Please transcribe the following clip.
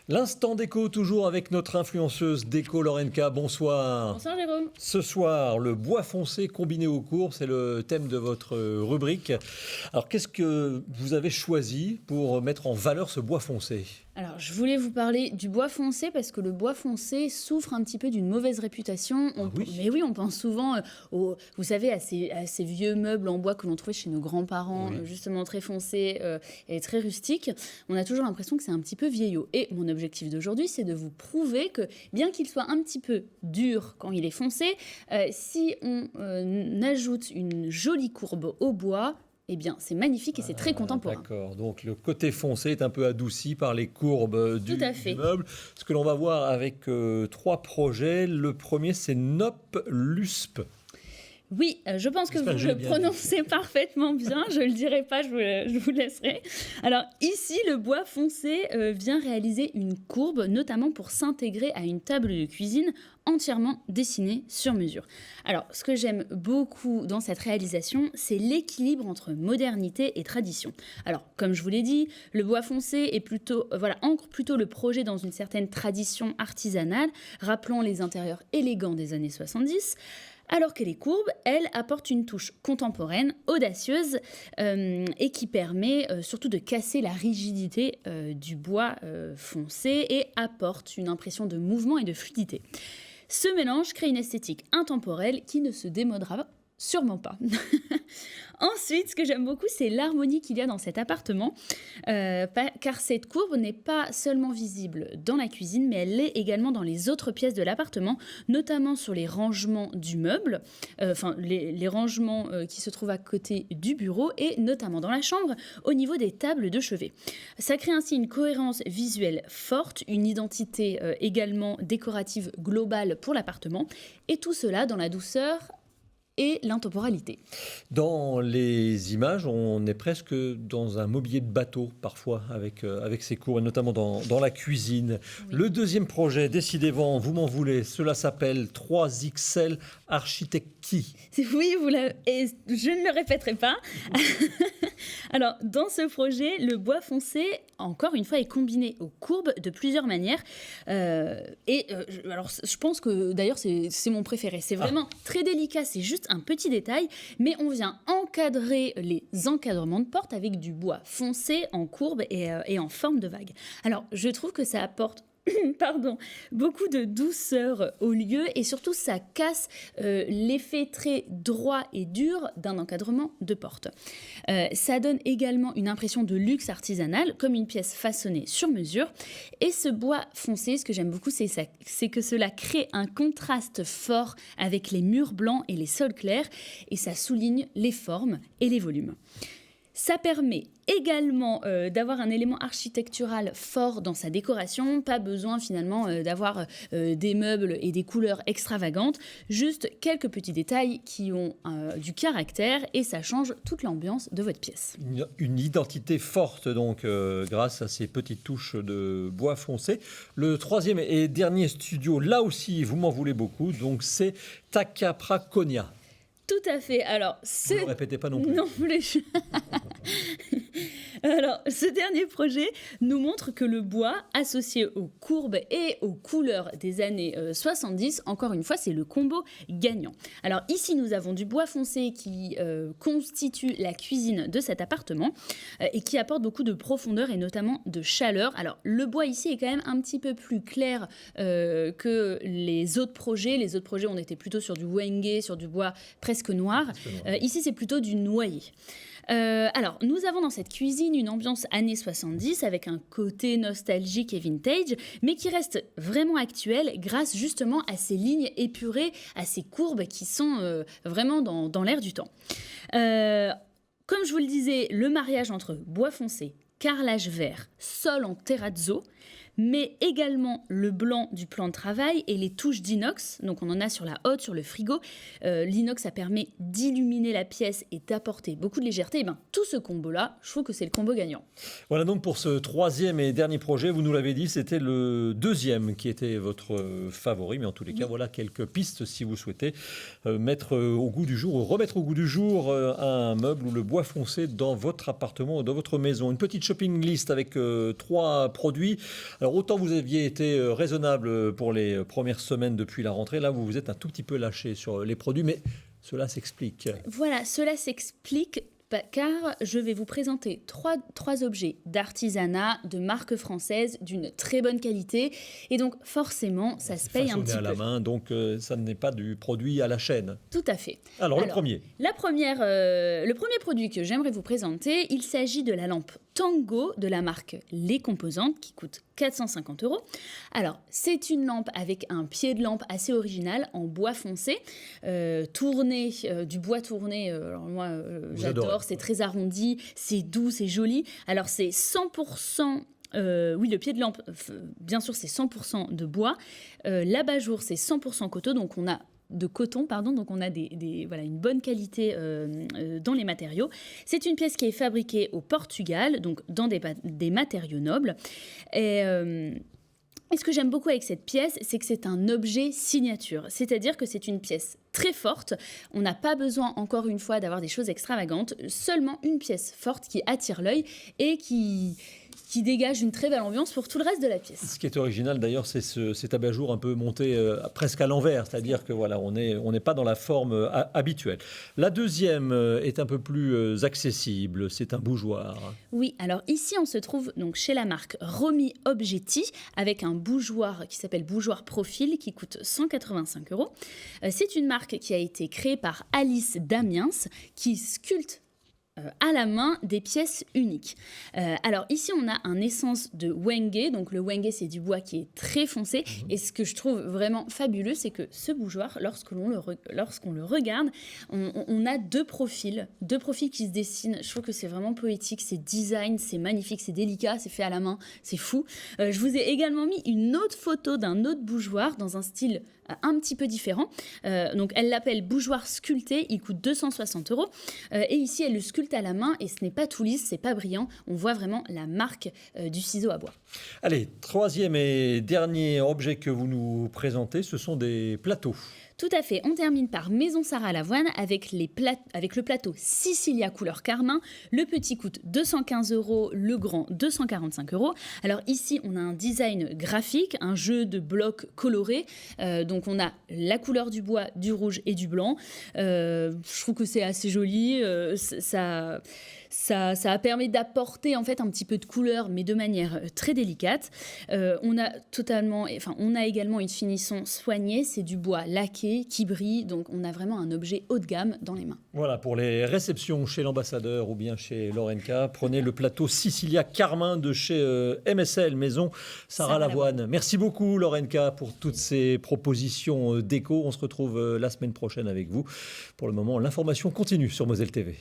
L'instant déco, toujours avec notre influenceuse déco Laurenka. Bonsoir. Bonsoir Jérôme. Ce soir, le bois foncé combiné aux courbes, c'est le thème de votre rubrique. Alors, qu'est-ce que vous avez choisi pour mettre en valeur ce bois foncé ? Alors, je voulais vous parler du bois foncé parce que le bois foncé souffre un petit peu d'une mauvaise réputation. Mais oui, on pense souvent, vous savez, à ces vieux meubles en bois que l'on trouvait chez nos grands-parents, justement très foncés et très rustiques. On a toujours l'impression que c'est un petit peu vieillot. Et mon objectif d'aujourd'hui, c'est de vous prouver que, bien qu'il soit un petit peu dur quand il est foncé, si on ajoute une jolie courbe au bois, eh bien, c'est magnifique et c'est très contemporain. D'accord, donc le côté foncé est un peu adouci par les courbes du meuble. Ce que l'on va voir avec 3 projets. Le premier, c'est Nop Lusp. Oui, je pense que vous le prononcez parfaitement bien. Je ne le dirai pas, je vous laisserai. Alors ici, le bois foncé vient réaliser une courbe, notamment pour s'intégrer à une table de cuisine entièrement dessinée sur mesure. Alors, ce que j'aime beaucoup dans cette réalisation, c'est l'équilibre entre modernité et tradition. Alors, comme je vous l'ai dit, le bois foncé est ancre plutôt le projet dans une certaine tradition artisanale, rappelant les intérieurs élégants des années 70. Alors que les courbes, elles, apportent une touche contemporaine, audacieuse, et qui permet surtout de casser la rigidité du bois foncé et apporte une impression de mouvement et de fluidité. Ce mélange crée une esthétique intemporelle qui ne se démodera sûrement pas. Ensuite, ce que j'aime beaucoup, c'est l'harmonie qu'il y a dans cet appartement, car cette courbe n'est pas seulement visible dans la cuisine, mais elle l'est également dans les autres pièces de l'appartement, notamment sur les rangements du meuble, les rangements qui se trouvent à côté du bureau, et notamment dans la chambre, au niveau des tables de chevet. Ça crée ainsi une cohérence visuelle forte, une identité également décorative globale pour l'appartement, et tout cela dans la douceur et l'intemporalité. Dans les images, on est presque dans un mobilier de bateau, parfois, avec ces cours, et notamment dans la cuisine. Oui. Le deuxième projet, décidément, vous m'en voulez, cela s'appelle 3XL Architecti. Oui, et je ne le répéterai pas. Alors, dans ce projet, le bois foncé, encore une fois, est combiné aux courbes de plusieurs manières. Alors, je pense que, d'ailleurs, c'est mon préféré. C'est vraiment très délicat, c'est juste un petit détail, mais on vient encadrer les encadrements de porte avec du bois foncé en courbe et en forme de vague. Alors, je trouve que ça apporte beaucoup de douceur au lieu et surtout ça casse l'effet très droit et dur d'un encadrement de porte. Ça donne également une impression de luxe artisanal comme une pièce façonnée sur mesure et ce bois foncé, ce que j'aime beaucoup, c'est que cela crée un contraste fort avec les murs blancs et les sols clairs et ça souligne les formes et les volumes. Ça permet également d'avoir un élément architectural fort dans sa décoration, pas besoin finalement d'avoir des meubles et des couleurs extravagantes, juste quelques petits détails qui ont du caractère et ça change toute l'ambiance de votre pièce. Une identité forte donc grâce à ces petites touches de bois foncé. Le troisième et dernier studio, là aussi vous m'en voulez beaucoup, donc c'est Takaprakonia. Tout à fait. Alors, vous ne le répétez pas non plus. Non plus. Alors, ce dernier projet nous montre que le bois, associé aux courbes et aux couleurs des années 70, encore une fois, c'est le combo gagnant. Alors ici, nous avons du bois foncé qui constitue la cuisine de cet appartement et qui apporte beaucoup de profondeur et notamment de chaleur. Alors, le bois ici est quand même un petit peu plus clair que les autres projets. Les autres projets, on était plutôt sur du wenge, sur du bois presque noir. Ici, c'est plutôt du noyer. Alors, nous avons dans cette cuisine une ambiance années 70 avec un côté nostalgique et vintage, mais qui reste vraiment actuel grâce justement à ces lignes épurées, à ces courbes qui sont vraiment dans l'air du temps. Comme je vous le disais, le mariage entre bois foncé, carrelage vert, sol en terrazzo, mais également le blanc du plan de travail et les touches d'inox. Donc on en a sur la hotte, sur le frigo. L'inox, ça permet d'illuminer la pièce et d'apporter beaucoup de légèreté. Et bien, tout ce combo-là, je trouve que c'est le combo gagnant. Voilà donc pour ce troisième et dernier projet, vous nous l'avez dit, c'était le deuxième qui était votre favori. Mais en tous les cas, voilà quelques pistes si vous souhaitez mettre au goût du jour ou remettre au goût du jour un meuble ou le bois foncé dans votre appartement ou dans votre maison. Une petite shopping list avec 3 produits. Alors, Alors autant vous aviez été raisonnable pour les premières semaines depuis la rentrée, là vous vous êtes un tout petit peu lâché sur les produits, mais cela s'explique. Voilà, cela s'explique car je vais vous présenter trois objets d'artisanat, de marque française, d'une très bonne qualité. Et donc, forcément, ça se paye un petit peu. À la main, donc ça n'est pas du produit à la chaîne. Tout à fait. Alors le premier. Le premier produit que j'aimerais vous présenter, il s'agit de la lampe Tango de la marque Les Composantes qui coûte 450 €. Alors, c'est une lampe avec un pied de lampe assez original en bois foncé, tourné, du bois tourné. Alors moi, j'adore, c'est très arrondi, c'est doux, c'est joli. Alors, c'est 100%. Oui, le pied de lampe, bien sûr, c'est 100% de bois. L'abat-jour, c'est 100% coton, donc on a donc on a voilà, une bonne qualité dans les matériaux. C'est une pièce qui est fabriquée au Portugal, donc dans des matériaux nobles. Et ce que j'aime beaucoup avec cette pièce, c'est que c'est un objet signature. C'est-à-dire que c'est une pièce très forte. On n'a pas besoin, encore une fois, d'avoir des choses extravagantes. Seulement une pièce forte qui attire l'œil et qui dégage une très belle ambiance pour tout le reste de la pièce. Ce qui est original d'ailleurs, c'est cet abat-jour un peu monté presque à l'envers, c'est-à-dire que voilà, on n'est pas dans la forme habituelle. La deuxième est un peu plus accessible, c'est un bougeoir. Oui, alors ici on se trouve donc chez la marque Romy Objetti avec un bougeoir qui s'appelle Bougeoir Profil qui coûte 185 €. C'est une marque qui a été créée par Alice Damiens qui sculpte à la main des pièces uniques. Alors ici on a un essence de wenge, donc le wenge c'est du bois qui est très foncé et ce que je trouve vraiment fabuleux c'est que ce bougeoir lorsqu'on le regarde on a deux profils qui se dessinent. Je trouve que c'est vraiment poétique, c'est design, c'est magnifique, c'est délicat, c'est fait à la main, c'est fou. Je vous ai également mis une autre photo d'un autre bougeoir dans un style un petit peu différent. Donc elle l'appelle bougeoir sculpté, il coûte 260 €. Et ici elle le sculpte à la main et ce n'est pas tout lisse, c'est pas brillant. On voit vraiment la marque du ciseau à bois. Allez, troisième et dernier objet que vous nous présentez, ce sont des plateaux. Tout à fait. On termine par Maison Sarah Lavoine avec le plateau Sicilia couleur carmin. Le petit coûte 215 €, le grand 245 €. Alors ici, on a un design graphique, un jeu de blocs colorés. Donc on a la couleur du bois, du rouge et du blanc. Je trouve que c'est assez joli. Ça a permis d'apporter en fait un petit peu de couleur, mais de manière très délicate. On a également une finition soignée, c'est du bois laqué qui brille, donc on a vraiment un objet haut de gamme dans les mains. Voilà, pour les réceptions chez l'ambassadeur ou bien chez Laurenka, prenez le plateau Sicilia Carmin de chez MSL, Maison Sarah Lavoine. Merci beaucoup Laurenka pour toutes ces propositions déco. On se retrouve la semaine prochaine avec vous. Pour le moment, l'information continue sur Moselle TV.